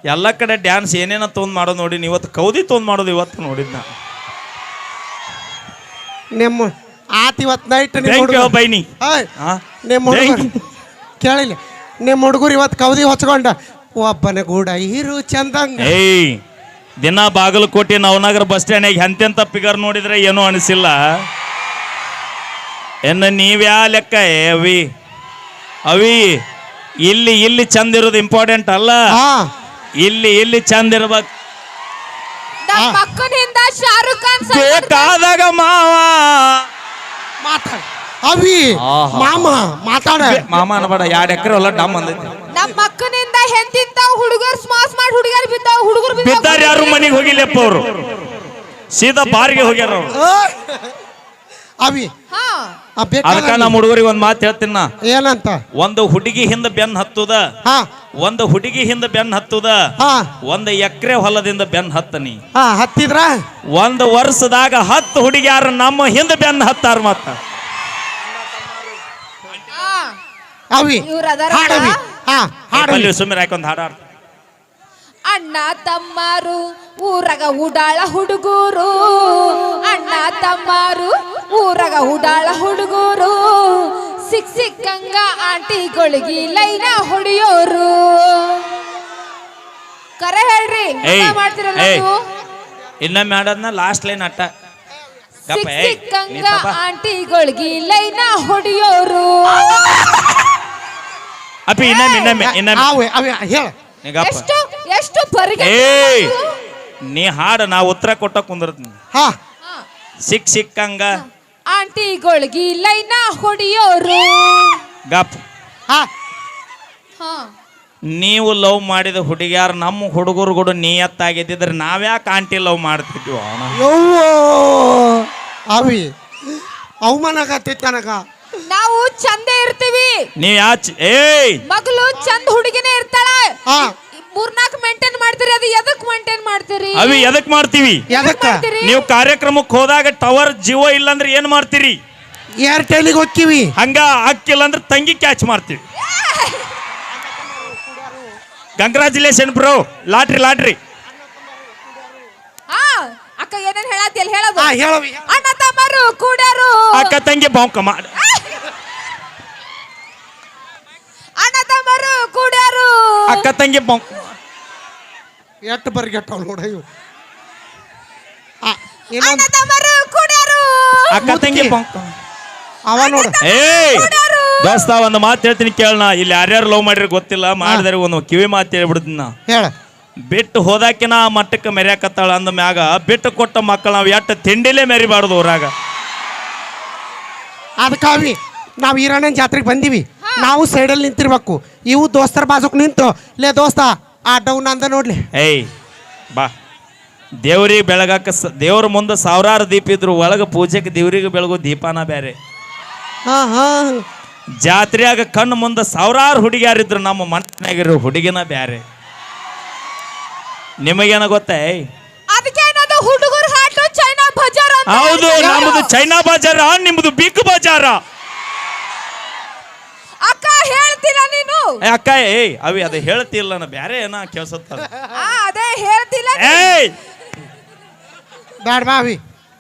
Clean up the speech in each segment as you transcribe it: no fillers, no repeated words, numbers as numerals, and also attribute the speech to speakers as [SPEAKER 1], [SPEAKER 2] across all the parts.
[SPEAKER 1] ಎಲ್ಲ ಕಡೆ ಡ್ಯಾನ್ಸ್ ಏನೇನ ತೊಂದ್ ಮಾಡೋದು ನೋಡಿ, ಇವತ್ತು ಕೌದಿ ತೊಂದ್ ಮಾಡೋದು ಇವತ್ತು ನೋಡಿದ್ನ.
[SPEAKER 2] ನಿಮ್ಮ ಆತ ಇವತ್ತು ನೈಟ್
[SPEAKER 1] ಬೈನಿ
[SPEAKER 2] ನಿಮ್ಮ ಹುಡುಗರು ಕೇಳಿಲ್ಲ, ನಿಮ್ಮ ಹುಡುಗರು ಇವತ್ತು ಕೌದಿ ಹೊಚ್ಕೊಂಡ ಒಬ್ಬನ ಗೂಡ ಹೀರು ಚಂದಂಗ.
[SPEAKER 1] ಏಯ್ ದಿನ ಬಾಗಲಕೋಟೆ ನವನಗರ ಬಸ್ ಸ್ಟ್ಯಾಂಡ್ ಎಂತೆಂತ ಫಿಗರ್ ನೋಡಿದ್ರೆ ಏನೂ ಅನಿಸಿಲ್ಲ. ನೀವ್ಯಾ ಲೆಕ್ಕ ಅವಿ ಅವಿ ಇಲ್ಲಿ ಇಲ್ಲಿ ಚಂದ ಇರೋದು ಇಂಪಾರ್ಟೆಂಟ್ ಅಲ್ಲ, ಇಲ್ಲಿ ಇಲ್ಲಿ ಚಂದ ಇರ್ಬೇಕು. ಬೇಕಾದಾಗ ಮಾವ
[SPEAKER 2] ಮಾತಾಡ ಅವಿ ಮಾಮ ಮಾತಾಡ
[SPEAKER 1] ಮಾಮ ಅನ್ಬೇಡ, 2 ಎಕರೆ ಹೊಲ ಡಮ್ ಅಂದೈತಿ.
[SPEAKER 3] ನಮ್ಮ ಮಕ್ಕನಿಂದ ಹೆಂತಿಂತಾವ್ ಹುಡುಗರು ಸ್ಮಾಸ್ ಮಾಡಿ ಹುಡುಗರು ಬಿದ್ದಾವ್, ಹುಡುಗರು
[SPEAKER 1] ಬಿದ್ದಾರ. ಯಾರು ಮನೆಗೆ ಹೋಗಿಲ್ಲಪ್ಪ, ಅವರು ಸೀದಾ ಬಾರಿಗೆ ಹೋಗ್ಯಾರ ಅವ್ರು.
[SPEAKER 2] ಅವಿ
[SPEAKER 1] ಅದಕ್ಕ ನಮ್ಮ ಹುಡುಗರಿಗೆ ಒಂದ್ ಮಾತು ಹೇಳ್ತೀನಿ ನಾ.
[SPEAKER 2] ಏನಂತ?
[SPEAKER 1] ಒಂದು ಹುಡುಗಿ ಹಿಂದ ಬೆನ್ ಹತ್ತುದ, ಒಂದು ಹುಡುಗಿ ಹಿಂದ ಬೆನ್ ಹತ್ತುದ, 1 ಎಕರೆ ಹೊಲದಿಂದ ಬೆನ್ ಹತ್ತನಿ.
[SPEAKER 2] ಹತ್ತಿದ್ರ
[SPEAKER 1] 1 ವರ್ಷದಾಗ 10 ಹುಡುಗಿಯಾರ ನಮ್ಮ ಹಿಂದ ಬೆನ್ ಹತ್ತಾರ. ಮತ್ತ
[SPEAKER 2] ಅವಿ ಹಾಡವಿ
[SPEAKER 1] ಹಾಡವಿ ಸುಮ್ಮನೆ ಹಾಕೊಂಡ್ ಹಾಡ.
[SPEAKER 3] ಅಣ್ಣ ತಮ್ಮಾರು ಊರಗ ಉಡಾಳ ಹುಡುಗರು, ಅಣ್ಣ ತಮ್ಮಾರು ಊರಗ ಉಡಾಳ ಹುಡುಗರು, ಸಿಕ್ಕಂಗ ಆಂಟಿಗಳಿಗೆ ಲೈನ ಹೊಡಿಯೋರು. ಕರೆ ಹೇಳ್ರಿ ಮಾಡ್ತಿರಲ್ಲ ನೀವು.
[SPEAKER 1] ಇನ್ನೊಮ್ಮೆ ಹಾಡದ್ನ ಲಾಸ್ಟ್ ಲೈನ್ ಅಟ್ಟ.
[SPEAKER 3] ಸಿಕ್ಕಂಗ ಆಂಟಿಗಳಿಗೆ ಲೈನ ಹೊಡಿಯೋರು.
[SPEAKER 1] ಅಪ್ಪಿ ಇನ್ನೊಮ್ಮೆ
[SPEAKER 2] ಹೇಳ
[SPEAKER 3] ಎಷ್ಟು
[SPEAKER 1] ನೀ ಹಾಡ ನಾ ಉತ್ತರ ಕೊಟ್ಟ ಕುಂದಿರ್ತೀನಿ. ಸಿಕ್ಕಂಗ
[SPEAKER 3] ಆಂಟಿಗಳಿಗೆ ಲೈನ ಹೊಡಿಯೋರು.
[SPEAKER 1] ಗಪ್ ನೀವು ಲವ್ ಮಾಡಿದ ಹುಡುಗಿಯಾರ ನಮ್ಮ ಹುಡುಗರು ಕೂಡ ನಿಯತ್ತಾಗಿದ್ದಿದ್ರೆ ನಾವ್ಯಾಕೆ ಆಂಟಿ ಲವ್ ಮಾಡ್ತಿದ್ವಿ?
[SPEAKER 2] ಅವಿ ಅವಮಾನ ಆಗತ್ತೈತಿ ನನಗ.
[SPEAKER 3] ನಾವು ಚಂದ ಇರ್ತೀವಿ,
[SPEAKER 1] ನೀವ್
[SPEAKER 3] ಮಗಳು ಚಂದ ಹುಡುಗಿನೇ ಇರ್ತಾಳ. 3-4 ಮೇಂಟೈನ್ ಮಾಡ್ತೀರಿ, ಅದು ಎದಕ್ ಮೇಂಟೈನ್ ಮಾಡ್ತೀರಿ?
[SPEAKER 1] ಅವಿ ಎದಕ್ ಮಾಡ್ತೀವಿ? ನೀವು ಕಾರ್ಯಕ್ರಮಕ್ಕೆ ಹೋದಾಗ ಟವರ್ ಜಿಯೋ ಇಲ್ಲಾಂದ್ರೆ ಏನ್ ಮಾಡ್ತೀರಿ?
[SPEAKER 2] ಏರ್ಟೆಲಿಗೆ ಹೋಗ್ತೀವಿ.
[SPEAKER 1] ಹಂಗ ಹಾಕಿಲ್ಲ ಅಂದ್ರೆ ತಂಗಿ ಕ್ಯಾಚ್ ಮಾಡ್ತೀವಿ. Congratulation bro, lottery.
[SPEAKER 3] ಅಕ್ಕ ಏನೇನ್ ಹೇಳತ್ತಿ ಅಲ್ಲಿ ಹೇಳೋದು. ಅಣ್ಣ ತಮ್ಮರು ಕೂಡ್ಯಾರು,
[SPEAKER 1] ಅಕ್ಕ ತಂಗಿ ಬಾಂಕ ಮಾಡ.
[SPEAKER 3] ಅಣ್ಣ ತಮ್ಮರು ಕೂಡ್ಯಾರು,
[SPEAKER 1] ಅಕ್ಕ ತಂಗಿ ಬಾಂಕ.
[SPEAKER 2] ಎಷ್ಟು ಬರ್ಗೆಟ್ಟವ್ ನೋಡ ಇವು.
[SPEAKER 3] ಅಣ್ಣ ತಮ್ಮರು ಕೂಡ್ಯಾರು,
[SPEAKER 1] ಅಕ್ಕ ತಂಗಿ ಬಾಂಕ.
[SPEAKER 2] ಅವ ನೋಡ.
[SPEAKER 1] ದೋಸ್ತ ಒಂದು ಮಾತು ಹೇಳ್ತೀನಿ ಕೇಳಣ. ಇಲ್ಲಿ ಯಾರ್ಯಾರು ಲವ್ ಮಾಡಿದ್ರೆ ಗೊತ್ತಿಲ್ಲ, ಮಾಡಿದ್ರೆ ಒಂದು ಕಿವಿ ಮಾತು ಹೇಳ್ಬಿಡ್ತೀನಿ ನಾ.
[SPEAKER 2] ಹೇಳ.
[SPEAKER 1] ಬಿಟ್ಟು ಹೋದಾಕಿನ ಮಟ್ಟಕ್ಕೆ ಮೆರ್ಯಾಕತ್ತಾಳ ಅಂದ ಮ್ಯಾಗ ಬಿಟ್ಟು ಕೊಟ್ಟ ಮಕ್ಕಳು ನಾವು ಎಟ್ಟು ತಿಂಡಿಲೇ ಮೆರಿಬಾರ್ದು ಊರಾಗ.
[SPEAKER 2] ಅದಕ್ಕಾವಿ ನಾವು ಈರಾಣನ್ ಜಾತ್ರೆಗೆ ಬಂದೀವಿ, ನಾವು ಸೈಡಲ್ಲಿ ನಿಂತಿರ್ಬೇಕು. ಇವು ದೋಸ್ತರ ಬಾಜುಕ್ ನಿಂತು ಲೇ ದೋಸ್ತ ಆ ಡೌನ್ ಅಂದ ನೋಡ್ಲಿ.
[SPEAKER 1] ಏಯ್ ಬಾ, ದೇವ್ರಿಗೆ ಬೆಳಗಾಕ ದೇವ್ರ ಮುಂದೆ 1000 ದೀಪ ಇದ್ರು, ಒಳಗೆ ಪೂಜೆಗೆ ದೇವ್ರಿಗೆ ಬೆಳಗೋ ದೀಪಾನ ಬೇರೆ. ಜಾತ್ರೆಯಾಗ ಕಣ್ಣು ಮುಂದೆ 1000 ಹುಡುಗಿಯಾರಿದ್ರು, ನಮ್ಮ ಮನೆಯಾಗಿರೋ ಹುಡುಗಿನ ಬ್ಯಾರೆ. ನಿಮಗೇನ ಗೊತ್ತೇ?
[SPEAKER 3] ಹುಡುಗರು ಹಾಟು ಚೈನಾ ಬಜಾರ್.
[SPEAKER 1] ಹೌದು, ನಮ್ದು ಚೈನಾ ಬಜಾರ, ನಿಮ್ದು ಬಿಗ್ ಬಜಾರ.
[SPEAKER 3] ಅಕ್ಕ ಹೇಳ್ತಿಲ್ಲ ನೀನು.
[SPEAKER 1] ಅಕ್ಕ ಅವಿ ಅದೇ ಹೇಳ್ತಿಲ್ಲ, ನಾ ಬ್ಯಾರೆ ಏನ ಕೇಳ್ಸತ್ತ.
[SPEAKER 3] ಅದೇ ಹೇಳ್ತಿಲ್ಲ.
[SPEAKER 2] ಬ್ಯಾಡ ಬಾ ಅವಿ,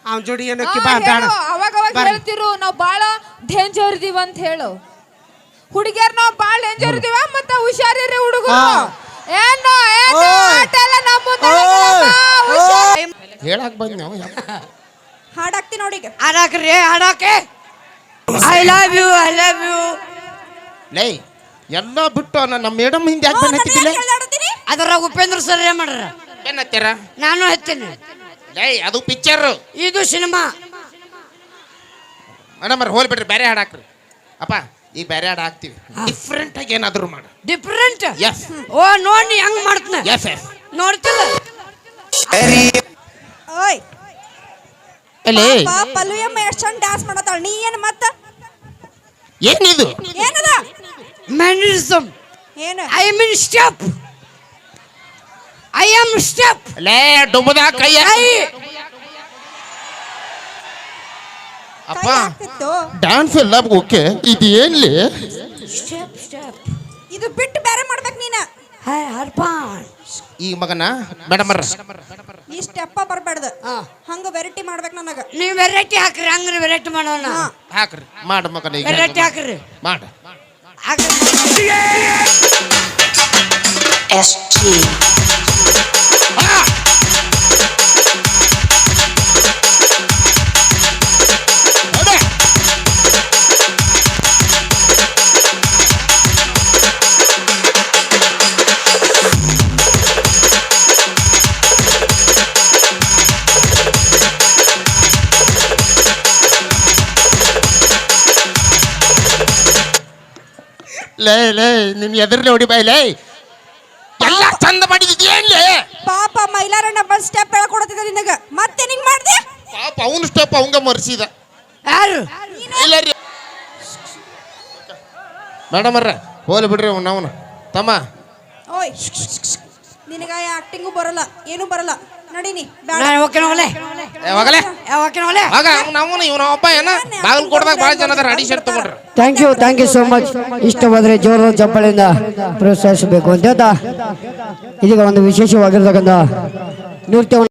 [SPEAKER 2] ಅವನ ಜೋಡಿ ಏನಕ್ಕೆ ಬಾ ಬ್ಯಾಡ.
[SPEAKER 3] ಅವಾಗ ಹೇಳ್ತಿರು ನಾವು ಬಾಳ ಡೇಂಜರ್ ಇದೀವಿ ಅಂತ ಹೇಳು. ಹುಡುಗಿಯರ್ ನಾವು ಬಾಳ ಡೇಂಜರ್ ಇದೀವ, ಮತ್ತೆ ಹುಷಾರಿರಿ ಹುಡುಗರು. ಏನು
[SPEAKER 2] ಹೇಳಕ್ ಬಂದ್ ನಾವು
[SPEAKER 3] ಹಾಡಾಕ್ತಿ ನೋಡಿ.
[SPEAKER 2] ಹಾಡಾಕ್ರಿ ಹಾಡಾಕೆ.
[SPEAKER 4] ಐ ಲವ್ ಯು
[SPEAKER 2] ಲೈ ಎಲ್ಲ ಬಿಟ್ಟು ನಮ್ಮ ಮೇಡಮ್ ಹಿಂದೆ ಯಾಕೆ ಬೆನ್ನ ಹತ್ತಿಲ್ಲ?
[SPEAKER 4] ಅದ್ರಾಗ ಉಪೇಂದ್ರ ಸರ್ ಏನ್ ಮಾಡ್ರ?
[SPEAKER 2] ಬೆನ್ನ ಹತ್ತೀರ?
[SPEAKER 4] ನಾನು ಹತ್ತೀನಿ.
[SPEAKER 2] ಲೈ ಅದು ಪಿಕ್ಚರ್,
[SPEAKER 4] ಇದು ಸಿನಿಮಾ.
[SPEAKER 2] ಮೇಡಮ್ ಅವ್ರ ಹೋಲ್ ಬಿಡ್ರಿ, ಬೇರೆ ಹಾಡಾಕ್ರಿ. ಅಪ್ಪ ಈಗ ಬೇರೆ ಹಾಡು ಹಾಕ್ತಿವಿ, ಡಿಫ್ರೆಂಟ್ ಆಗಿ ಏನಾದ್ರು ಮಾಡು.
[SPEAKER 4] ಡಿಫ್ರೆಂಟ್?
[SPEAKER 2] ಎಸ್.
[SPEAKER 4] ಓ ನೋಡಿ ಹೆಂಗ್ ಮಾಡ್ತಾನೆ.
[SPEAKER 2] ಎಸ್
[SPEAKER 4] ನೋಡ್ತಿಲ್ಲ.
[SPEAKER 3] ಓಯ್
[SPEAKER 2] ಎಲ್ಲಿ
[SPEAKER 3] ಪಲ್ಲುಯಮ್ಮ ಎಷ್ಟು ಚಂದ ಡ್ಯಾನ್ಸ್ ಮಾಡತಾಳ, ನೀ ಏನು ಮತ್ತ
[SPEAKER 2] ಏನಿದು?
[SPEAKER 3] ಏನದ
[SPEAKER 4] ಮ್ಯಾನರಿಸಮ್?
[SPEAKER 3] ಏನು?
[SPEAKER 4] I mean step. I am step.
[SPEAKER 2] ಲೇ ಡುಬದ ಕೈ. ಅಪ್ಪ ಡ್ಯಾನ್ಸ್ ಎಲ್ಲ ಓಕೆ, ಇದು ಏನ್ಲಿ?
[SPEAKER 4] ಸ್ಟೆಪ್
[SPEAKER 3] ಇದು ಬಿಟ್ಟು ಬೇರೆ ಮಾಡ್ಬೇಕು ನೀನು.
[SPEAKER 4] ಹರ್ಪಾನ್
[SPEAKER 5] ಈಗ ಮಗನ ಮೇಡಮರ
[SPEAKER 3] ಈ ಸ್ಟೆಪ್ಪ ಬರ್ಬೇಡ್ದು ಹಂಗ ವೆರೈಟಿ ಮಾಡ್ಬೇಕು ನನಗ
[SPEAKER 4] ನೀವು ವೆರೈಟಿ ಹಾಕ್ರಿ ಹಂಗ್ರಿ ವೆರೈಟಿ ಮಾಡೋಣ
[SPEAKER 5] ಹಾಕ್ರಿ ಮಾಡು ಮಗನ ಈಗ
[SPEAKER 4] ವೆರೈಟಿ ಹಾಕ್ರಿ
[SPEAKER 5] ಮಾಡು ಲೇ ಲೇ ನಿನ್ ಎದುರ್ಲೆ ಹೊಡಿ ಬಾಯ್ ಲೇ ಎಲ್ಲ ಚಂದ ಮಾಡಿದ್ಯೇನ್ಲೇ
[SPEAKER 3] ಪಾಪ ಮೈಲಾರಣ್ಣ ಬಂದ್ ಸ್ಟೆಪ್ ಹೇಳ್ಕೊಡ್ತಿದ್ದ ನಿನಗ ಮತ್ತೆ ನಿಂಗ್ ಮಾಡ್ದೆ
[SPEAKER 5] ಪಾಪ ಅವನು ಸ್ಟೆಪ್ ಅವಂಗ ಮರ್ಸಿದ
[SPEAKER 4] ಯಾರು
[SPEAKER 5] ಇಲ್ಲ ರೀ ಮೇಡಮರ್ರ ಹೋಲಿ ಬಿಡ್ರಿ ಅವನು ತಮ್ಮ
[SPEAKER 3] ಓಯ್ ನಿನಗ ಆಕ್ಟಿಂಗು ಬರಲ್ಲ ಏನು ಬರಲ್ಲ ನಡೀನಿ
[SPEAKER 4] ನಾನು ಓಕೆ ಹೋಗಲೇ
[SPEAKER 5] ಹೋಗಲೇ
[SPEAKER 4] ಓಕೆ ಹೋಗಲೇ
[SPEAKER 5] ಆಗ ಅವನು ಇವನ ಒಬ್ಬ ಏನ ಬಾಗಿಲು ಕೊಡ್ದಾಗ ಭಾಳ ಜನ ಅದಾರ ಅಡಿ ಶರ್ಟ್ ತಗೊಂಡ್ರ
[SPEAKER 6] ಥ್ಯಾಂಕ್ ಯು ಸೋ ಮಚ್ ಇಷ್ಟವಾದರೆ ಜೋರು ಚಪ್ಪಾಳೆಯಿಂದ ಪ್ರೋತ್ಸಾಹಿಸಬೇಕು ಅಂತ ಹೇಳ್ತಾ ಇದೀಗ ಒಂದು ವಿಶೇಷವಾಗಿರ್ತಕ್ಕಂಥ ನೃತ್ಯವನ್ನು